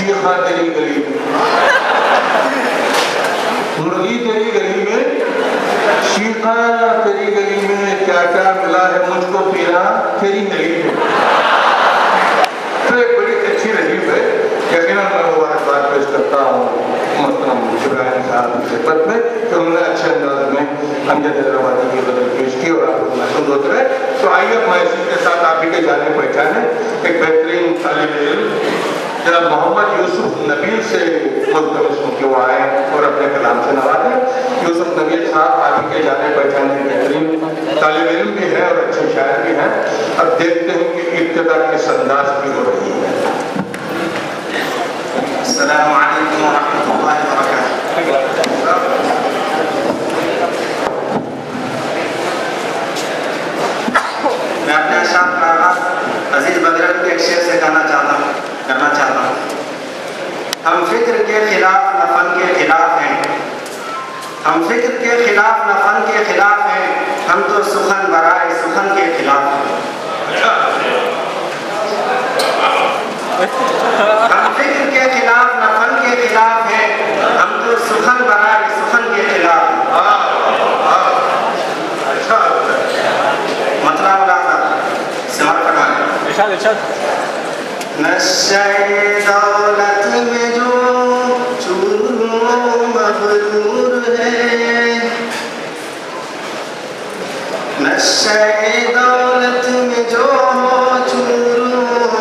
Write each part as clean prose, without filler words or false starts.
शीखा तेरी गली में, मुर्गी तेरी गली में, शीखा तेरी गली में, क्या क्या मिला है मुझको पीना तेरी गली में। तो एक बड़ी अच्छी रजीब है, यकीनन मैं मुबारकबाद पेश करता हूँ मोहतरम इब्राहिम साहब की खिदमत में कि उन्होंने अच्छे अंदाज में अमजद हैदराबादी की गज़ल पेश की और आप लोग महसूस होते रहे। तो आइए मैं इसी के साथ आप ही के जाने पहचाने एक बेहतरीन तालिब इल्म जनाब मोहम्मद यूसुफ नबील से मुल्तमस हूँ कि वो आए और अपने कलाम से नवाजें। यूसुफ नबील साहब आप ही के जाने पहचाने बेहतरीन तालिब इल्म भी हैं और अच्छे शायर भी हैं। अब देखते हैं कि इब्तिदा किस अंदाज की हो रही है। अस्सलामु अलैकुम वरहमतुल्लाहि वबरकातुहू। मैं अपने शाम का आगाज़ अजीज बदरन के एक शेर से करना चाहता हूँ। हम फिक्र के खिलाफ न फन के खिलाफ हैं, हम फिक्र के खिलाफ न फन के खिलाफ हैं, हम तो सुखन बराए सुखन के खिलाफ हैं। हम फिक्र के खिलाफ न फन के खिलाफ हैं, हम तो सुखन बराए सुखन के खिलाफ हैं। मतलब सिमर फरमाए नशे दौलत में जो चूर मगरूर है, नशे दौलत में जो चूर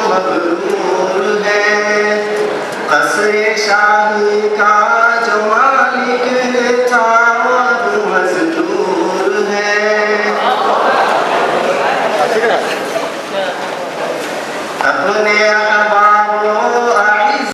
मगरूर है, कसरे शाही का जो मालिक था वो मजदूर है। अपने